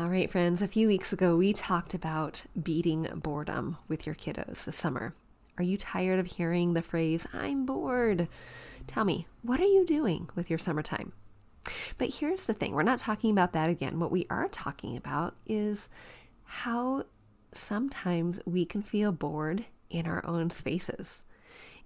All right, friends, a few weeks ago, we talked about beating boredom with your kiddos this summer. Are you tired of hearing the phrase, I'm bored? Tell me, what are you doing with your summertime? But here's the thing, we're not talking about that again. What we are talking about is how sometimes we can feel bored in our own spaces.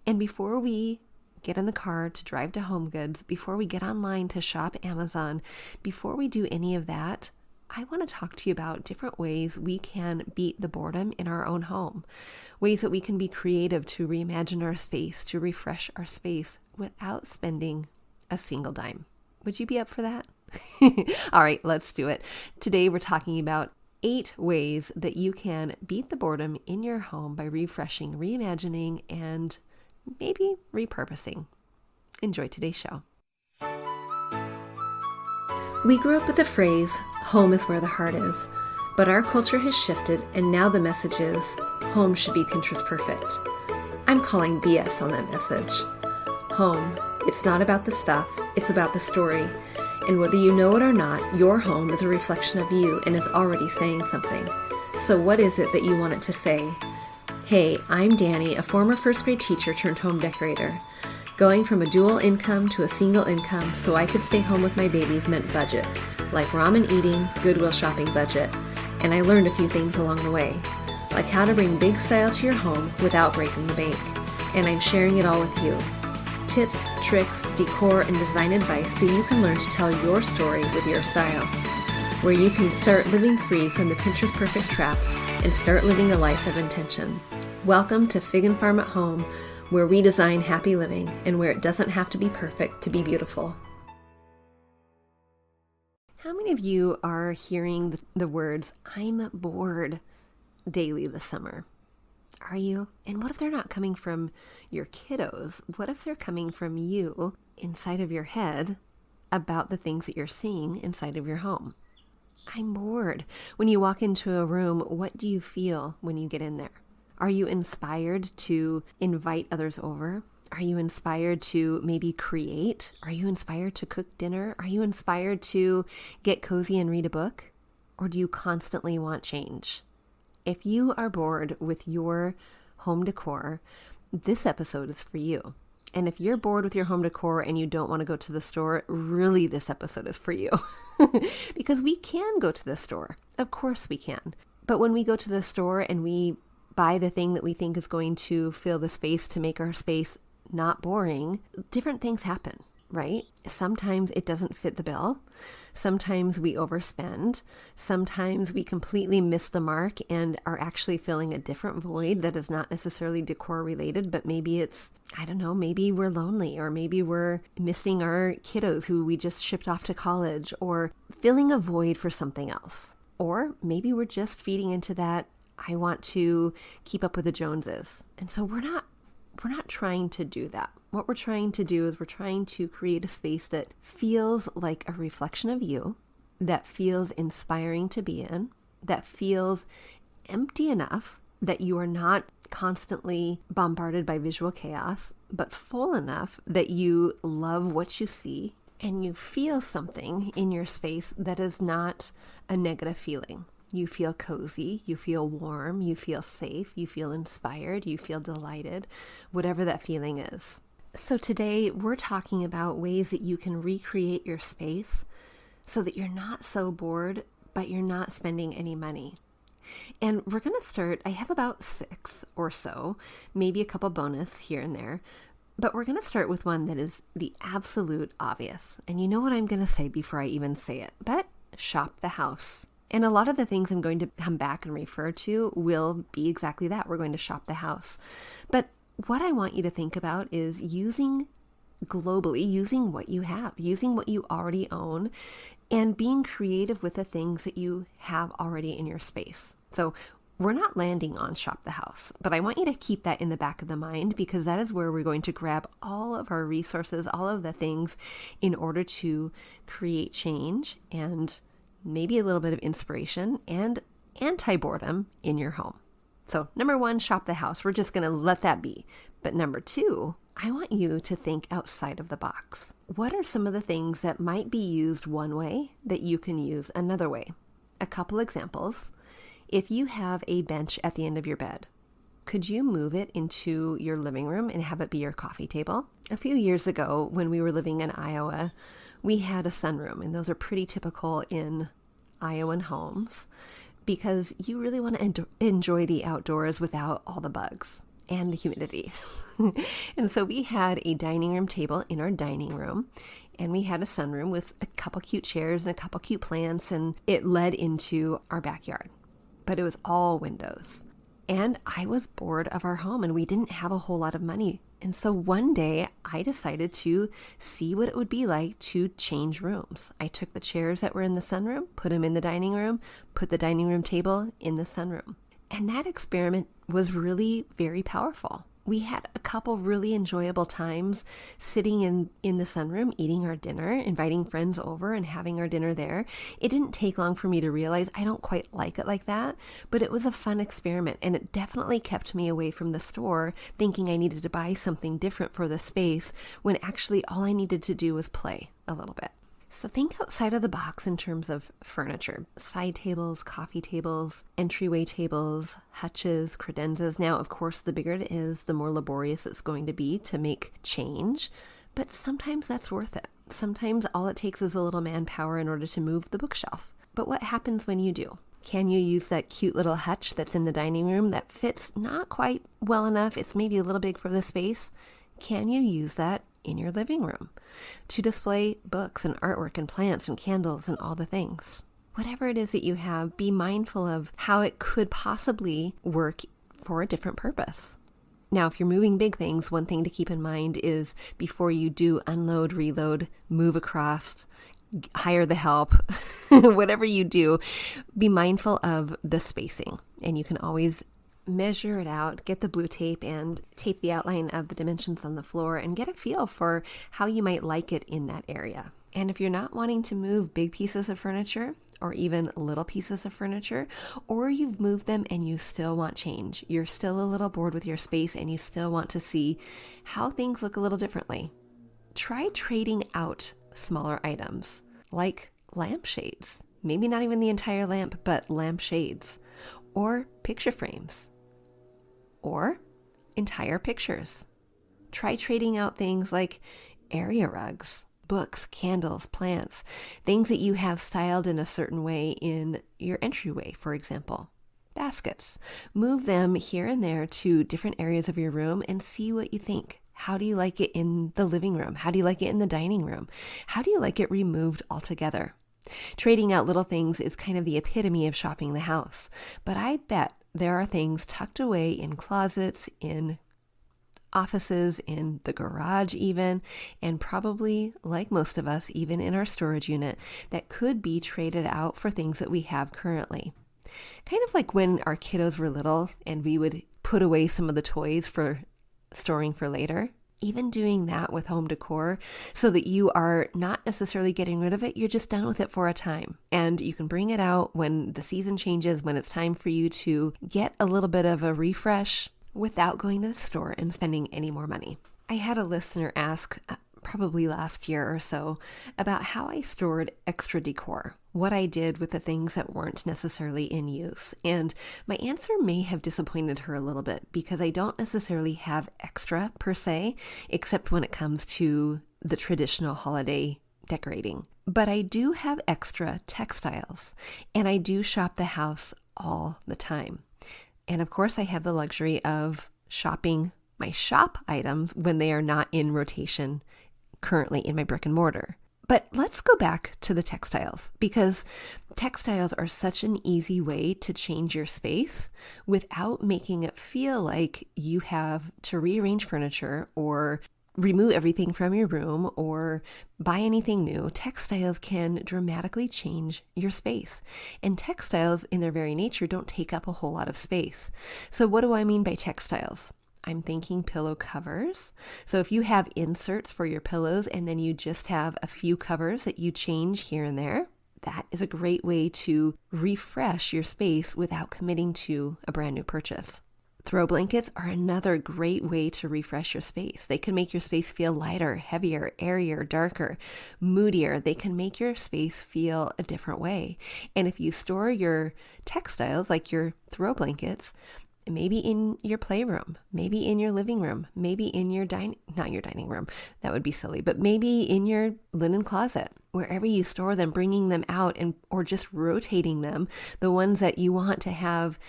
And before we get in the car to drive to Home Goods, before we get online to shop Amazon, before we do any of that, I want to talk to you about different ways we can beat the boredom in our own home, ways that we can be creative to reimagine our space, to refresh our space without spending a single dime. Would you be up for that? All right, let's do it. Today we're talking about 8 ways that you can beat the boredom in your home by refreshing, reimagining, and maybe repurposing. Enjoy today's show. We grew up with the phrase, home is where the heart is, but our culture has shifted and now the message is, home should be Pinterest perfect. I'm calling BS on that message. Home, it's not about the stuff, it's about the story. And whether you know it or not, your home is a reflection of you and is already saying something. So what is it that you want it to say? Hey, I'm Danny, a former first grade teacher turned home decorator. Going from a dual income to a single income so I could stay home with my babies meant budget, like ramen eating, Goodwill shopping budget. And I learned a few things along the way, like how to bring big style to your home without breaking the bank. And I'm sharing it all with you. Tips, tricks, decor, and design advice so you can learn to tell your story with your style, where you can start living free from the Pinterest perfect trap and start living a life of intention. Welcome to Fig and Farm at Home, where we design happy living and where it doesn't have to be perfect to be beautiful. How many of you are hearing the words, I'm bored, daily this summer? Are you? And what if they're not coming from your kiddos? What if they're coming from you inside of your head about the things that you're seeing inside of your home? I'm bored. When you walk into a room, what do you feel when you get in there? Are you inspired to invite others over? Are you inspired to maybe create? Are you inspired to cook dinner? Are you inspired to get cozy and read a book? Or do you constantly want change? If you are bored with your home decor, this episode is for you. And if you're bored with your home decor and you don't want to go to the store, really this episode is for you. Because we can go to the store. Of course we can. But when we go to the store and we buy the thing that we think is going to fill the space to make our space not boring, different things happen, right? Sometimes it doesn't fit the bill. Sometimes we overspend. Sometimes we completely miss the mark and are actually filling a different void that is not necessarily decor related, but maybe it's, I don't know, maybe we're lonely, or maybe we're missing our kiddos who we just shipped off to college, or filling a void for something else. Or maybe we're just feeding into that I want to keep up with the Joneses. And so we're not trying to do that. What we're trying to do is we're trying to create a space that feels like a reflection of you, that feels inspiring to be in, that feels empty enough that you are not constantly bombarded by visual chaos, but full enough that you love what you see and you feel something in your space that is not a negative feeling. You feel cozy, you feel warm, you feel safe, you feel inspired, you feel delighted, whatever that feeling is. So today we're talking about ways that you can recreate your space so that you're not so bored, but you're not spending any money. And we're going to start, I have about 6 or so, maybe a couple bonus here and there, but we're going to start with one that is the absolute obvious. And you know what I'm going to say before I even say it, but shop the house. And a lot of the things I'm going to come back and refer to will be exactly that. We're going to shop the house. But what I want you to think about is using what you have, using what you already own, and being creative with the things that you have already in your space. So we're not landing on shop the house, but I want you to keep that in the back of the mind, because that is where we're going to grab all of our resources, all of the things in order to create change and maybe a little bit of inspiration and anti-boredom in your home. So number 1, shop the house. We're just going to let that be. But number 2, I want you to think outside of the box. What are some of the things that might be used one way that you can use another way? A couple examples. If you have a bench at the end of your bed, could you move it into your living room and have it be your coffee table? A few years ago, when we were living in Iowa, we had a sunroom, and those are pretty typical in Iowan homes because you really want to enjoy the outdoors without all the bugs and the humidity. And so we had a dining room table in our dining room, and we had a sunroom with a couple cute chairs and a couple cute plants, and it led into our backyard. But it was all windows. And I was bored of our home, and we didn't have a whole lot of money. And so one day I decided to see what it would be like to change rooms. I took the chairs that were in the sunroom, put them in the dining room, put the dining room table in the sunroom. And that experiment was really very powerful. We had a couple really enjoyable times sitting in the sunroom, eating our dinner, inviting friends over and having our dinner there. It didn't take long for me to realize I don't quite like it like that, but it was a fun experiment, and it definitely kept me away from the store thinking I needed to buy something different for the space when actually all I needed to do was play a little bit. So think outside of the box in terms of furniture. Side tables, coffee tables, entryway tables, hutches, credenzas. Now, of course, the bigger it is, the more laborious it's going to be to make change. But sometimes that's worth it. Sometimes all it takes is a little manpower in order to move the bookshelf. But what happens when you do? Can you use that cute little hutch that's in the dining room that fits not quite well enough? It's maybe a little big for the space. Can you use that in your living room to display books and artwork and plants and candles and all the things? Whatever it is that you have, be mindful of how it could possibly work for a different purpose. Now, if you're moving big things, one thing to keep in mind is before you do unload, reload, move across, hire the help, whatever you do, be mindful of the spacing. And you can always measure it out, get the blue tape and tape the outline of the dimensions on the floor and get a feel for how you might like it in that area. And if you're not wanting to move big pieces of furniture or even little pieces of furniture, or you've moved them and you still want change, you're still a little bored with your space and you still want to see how things look a little differently, try trading out smaller items like lampshades. Maybe not even the entire lamp, but lampshades, or picture frames, or entire pictures. Try trading out things like area rugs, books, candles, plants, things that you have styled in a certain way in your entryway, for example. Baskets. Move them here and there to different areas of your room and see what you think. How do you like it in the living room? How do you like it in the dining room? How do you like it removed altogether? Trading out little things is kind of the epitome of shopping the house, but I bet there are things tucked away in closets, in offices, in the garage even, and probably, like most of us, even in our storage unit, that could be traded out for things that we have currently. Kind of like when our kiddos were little and we would put away some of the toys for storing for later. Even doing that with home decor so that you are not necessarily getting rid of it, you're just done with it for a time. And you can bring it out when the season changes, when it's time for you to get a little bit of a refresh without going to the store and spending any more money. I had a listener ask probably last year or so about how I stored extra decor, what I did with the things that weren't necessarily in use. And my answer may have disappointed her a little bit because I don't necessarily have extra per se, except when it comes to the traditional holiday decorating. But I do have extra textiles, and I do shop the house all the time. And of course, I have the luxury of shopping my shop items when they are not in rotation currently in my brick and mortar. But let's go back to the textiles, because textiles are such an easy way to change your space without making it feel like you have to rearrange furniture or remove everything from your room or buy anything new. Textiles can dramatically change your space. And textiles in their very nature don't take up a whole lot of space. So what do I mean by textiles? I'm thinking pillow covers. So if you have inserts for your pillows and then you just have a few covers that you change here and there, that is a great way to refresh your space without committing to a brand new purchase. Throw blankets are another great way to refresh your space. They can make your space feel lighter, heavier, airier, darker, moodier. They can make your space feel a different way. And if you store your textiles, like your throw blankets, maybe in your playroom, maybe in your living room, maybe in your not your dining room, that would be silly, but maybe in your linen closet, wherever you store them, bringing them out or just rotating them, the ones that you want to have,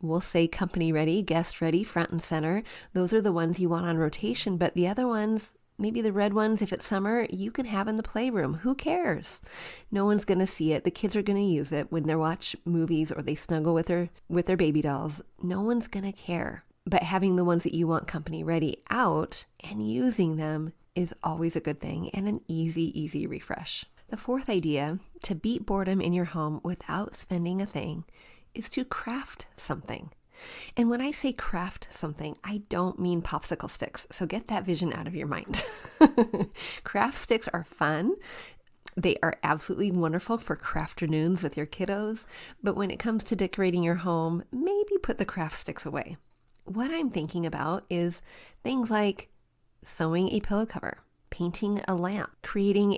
we'll say company ready, guest ready, front and center. Those are the ones you want on rotation, but the other ones, maybe the red ones, if it's summer, you can have in the playroom. Who cares? No one's going to see it. The kids are going to use it when they watch movies or they snuggle with their baby dolls. No one's going to care. But having the ones that you want company ready out and using them is always a good thing and an easy refresh. The fourth idea to beat boredom in your home without spending a thing is to craft something. And when I say craft something, I don't mean popsicle sticks. So get that vision out of your mind. Craft sticks are fun. They are absolutely wonderful for crafternoons with your kiddos. But when it comes to decorating your home, maybe put the craft sticks away. What I'm thinking about is things like sewing a pillow cover, painting a lamp, creating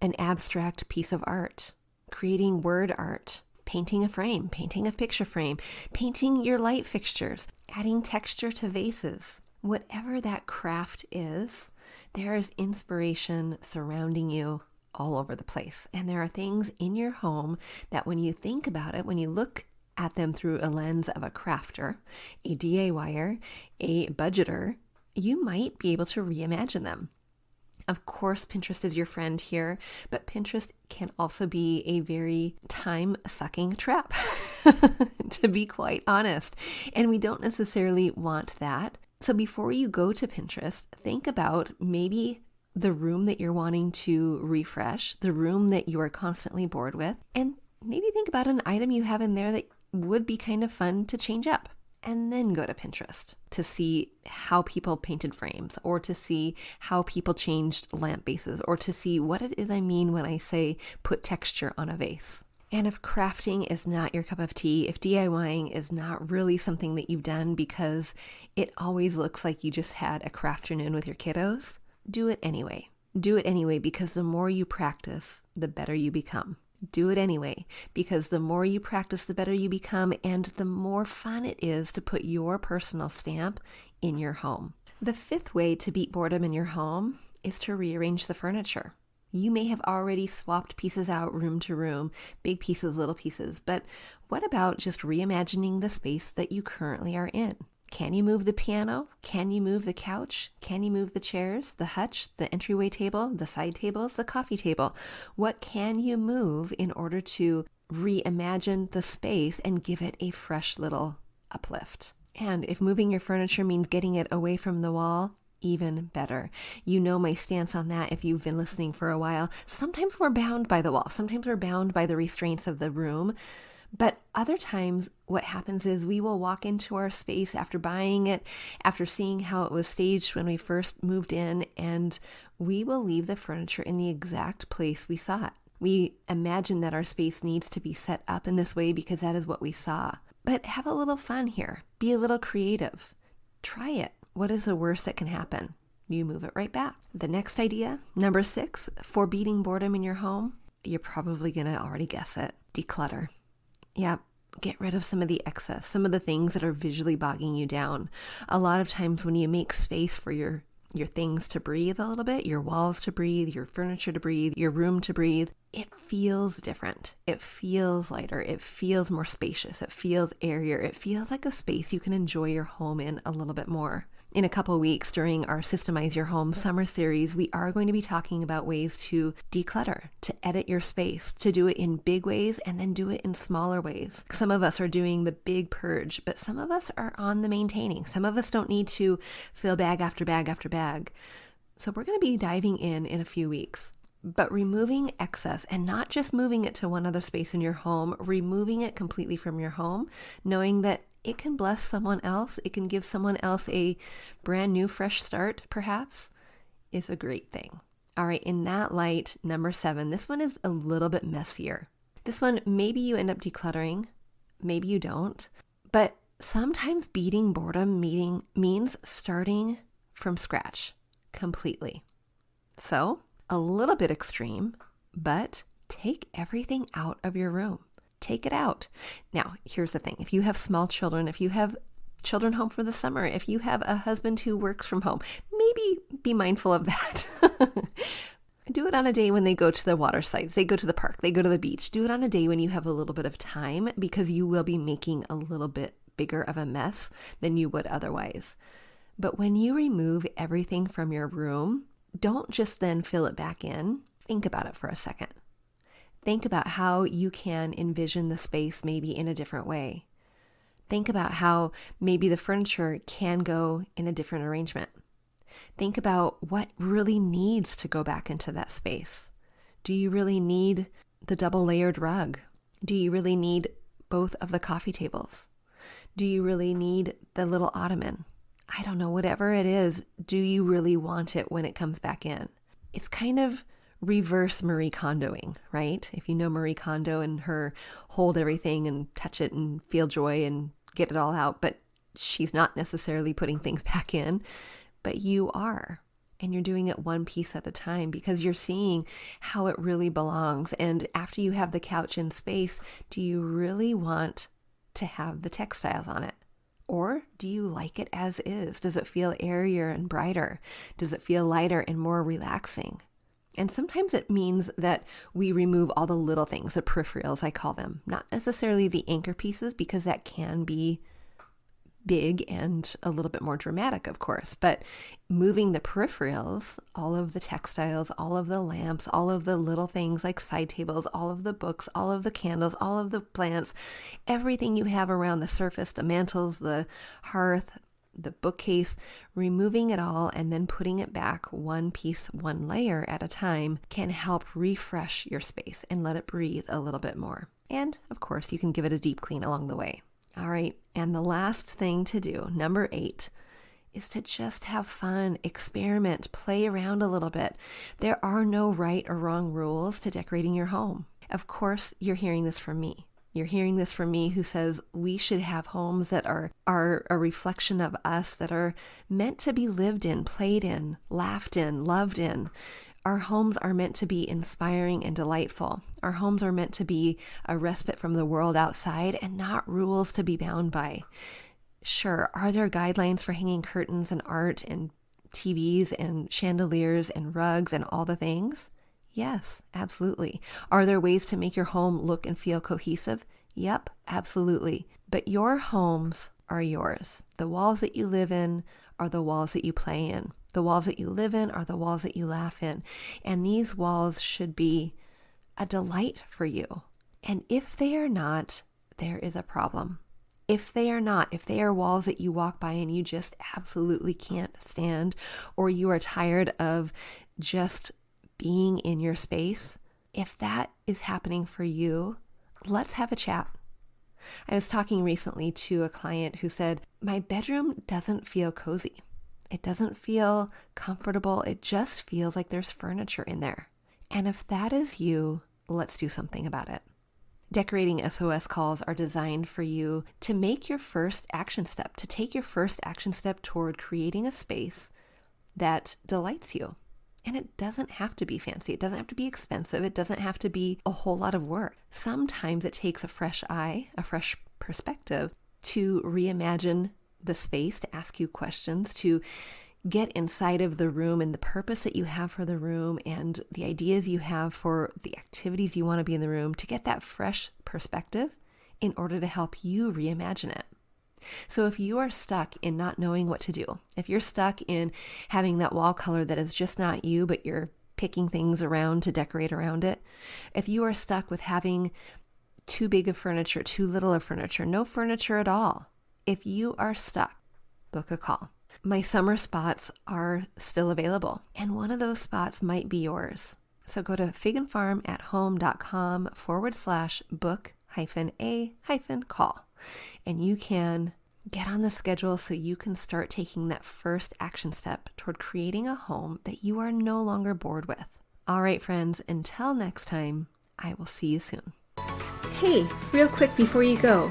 an abstract piece of art, creating word art, painting a frame, painting a picture frame, painting your light fixtures, adding texture to vases. Whatever that craft is, there is inspiration surrounding you all over the place. And there are things in your home that when you think about it, when you look at them through a lens of a crafter, a DIYer, a budgeter, you might be able to reimagine them. Of course, Pinterest is your friend here, but Pinterest can also be a very time-sucking trap, to be quite honest. And we don't necessarily want that. So before you go to Pinterest, think about maybe the room that you're wanting to refresh, the room that you are constantly bored with, and maybe think about an item you have in there that would be kind of fun to change up. And then go to Pinterest to see how people painted frames, or to see how people changed lamp bases, or to see what it is I mean when I say put texture on a vase. And if crafting is not your cup of tea, if DIYing is not really something that you've done because it always looks like you just had a crafternoon with your kiddos, do it anyway. Do it anyway, because the more you practice, the better you become. Do it anyway, because the more you practice, the better you become, and the more fun it is to put your personal stamp in your home. The fifth way to beat boredom in your home is to rearrange the furniture. You may have already swapped pieces out room to room, big pieces, little pieces, but what about just reimagining the space that you currently are in? Can you move the piano? Can you move the couch? Can you move the chairs, the hutch, the entryway table, the side tables, the coffee table? What can you move in order to reimagine the space and give it a fresh little uplift? And if moving your furniture means getting it away from the wall, even better. You know my stance on that if you've been listening for a while. Sometimes we're bound by the wall. Sometimes we're bound by the restraints of the room. But other times what happens is we will walk into our space after buying it, after seeing how it was staged when we first moved in, and we will leave the furniture in the exact place we saw it. We imagine that our space needs to be set up in this way because that is what we saw. But have a little fun here. Be a little creative. Try it. What is the worst that can happen? You move it right back. The next idea, number 6, for beating boredom in your home, you're probably going to already guess it. Declutter. Yeah, get rid of some of the excess, some of the things that are visually bogging you down. A lot of times when you make space for your things to breathe a little bit, your walls to breathe, your furniture to breathe, your room to breathe, it feels different. It feels lighter. It feels more spacious. It feels airier. It feels like a space you can enjoy your home in a little bit more. In a couple of weeks during our Systemize Your Home summer series, we are going to be talking about ways to declutter, to edit your space, to do it in big ways and then do it in smaller ways. Some of us are doing the big purge, but some of us are on the maintaining. Some of us don't need to fill bag after bag after bag. So we're going to be diving in a few weeks. But removing excess, and not just moving it to one other space in your home, removing it completely from your home, knowing that it can bless someone else, it can give someone else a brand new fresh start perhaps, is a great thing. All right, in that light, number 7, this one is a little bit messier. This one, maybe you end up decluttering, maybe you don't, but Sometimes beating boredom means starting from scratch completely. So, a little bit extreme, but take everything out of your room. Take it out. Now, here's the thing. If you have small children, if you have children home for the summer, if you have a husband who works from home, maybe be mindful of that. Do it on a day when they go to the water sites, they go to the park, they go to the beach. Do it on a day when you have a little bit of time, because you will be making a little bit bigger of a mess than you would otherwise. But when you remove everything from your room, don't just then fill it back in. Think about it for a second. Think about how you can envision the space maybe in a different way. Think about how maybe the furniture can go in a different arrangement. Think about what really needs to go back into that space. Do you really need the double layered rug? Do you really need both of the coffee tables? Do you really need the little ottoman? I don't know, whatever it is, do you really want it when it comes back in? It's kind of reverse Marie Kondoing, right? If you know Marie Kondo and her hold everything and touch it and feel joy and get it all out, but she's not necessarily putting things back in, but you are. And you're doing it one piece at a time because you're seeing how it really belongs. And after you have the couch in space, do you really want to have the textiles on it? Or do you like it as is? Does it feel airier and brighter? Does it feel lighter and more relaxing? And sometimes it means that we remove all the little things, the peripherals, I call them, not necessarily the anchor pieces, because that can be big and a little bit more dramatic, of course, but moving the peripherals, all of the textiles, all of the lamps, all of the little things like side tables, all of the books, all of the candles, all of the plants, everything you have around the surface, the mantles, the hearth, the bookcase, removing it all and then putting it back one piece, one layer at a time can help refresh your space and let it breathe a little bit more. And of course, you can give it a deep clean along the way. All right, and the last thing to do, number 8, is to just have fun, experiment, play around a little bit. There are no right or wrong rules to decorating your home. Of course, you're hearing this from me. You're hearing this from me who says we should have homes that are a reflection of us, that are meant to be lived in, played in, laughed in, loved in. Our homes are meant to be inspiring and delightful. Our homes are meant to be a respite from the world outside and not rules to be bound by. Sure, are there guidelines for hanging curtains and art and TVs and chandeliers and rugs and all the things? Yes, absolutely. Are there ways to make your home look and feel cohesive? Yep, absolutely. But your homes are yours. The walls that you live in are the walls that you play in. The walls that you live in are the walls that you laugh in. And these walls should be a delight for you. And if they are not, there is a problem. If they are not, if they are walls that you walk by and you just absolutely can't stand, or you are tired of just being in your space, if that is happening for you, let's have a chat. I was talking recently to a client who said, my bedroom doesn't feel cozy. It doesn't feel comfortable. It just feels like there's furniture in there. And if that is you, let's do something about it. Decorating SOS calls are designed for you to make your first action step, to take your first action step toward creating a space that delights you. And it doesn't have to be fancy. It doesn't have to be expensive. It doesn't have to be a whole lot of work. Sometimes it takes a fresh eye, a fresh perspective to reimagine the space, to ask you questions, to get inside of the room and the purpose that you have for the room and the ideas you have for the activities you want to be in the room, to get that fresh perspective in order to help you reimagine it. So if you are stuck in not knowing what to do, if you're stuck in having that wall color that is just not you, but you're picking things around to decorate around it, if you are stuck with having too big of furniture, too little of furniture, no furniture at all, if you are stuck, book a call. My summer spots are still available, and one of those spots might be yours. So go to figandfarm@home.com/book-a-call, and you can get on the schedule so you can start taking that first action step toward creating a home that you are no longer bored with. All right, friends, until next time, I will see you soon. Hey, real quick before you go,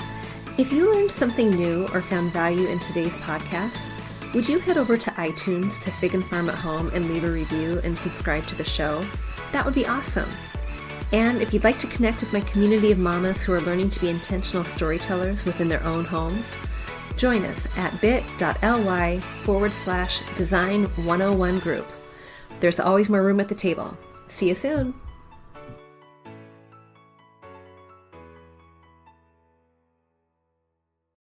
If you learned something new or found value in today's podcast, would you head over to iTunes to Fig and Farm at Home and leave a review and subscribe to the show? That would be awesome. And if you'd like to connect with my community of mamas who are learning to be intentional storytellers within their own homes, join us at bit.ly/design101 group. There's always more room at the table. See you soon.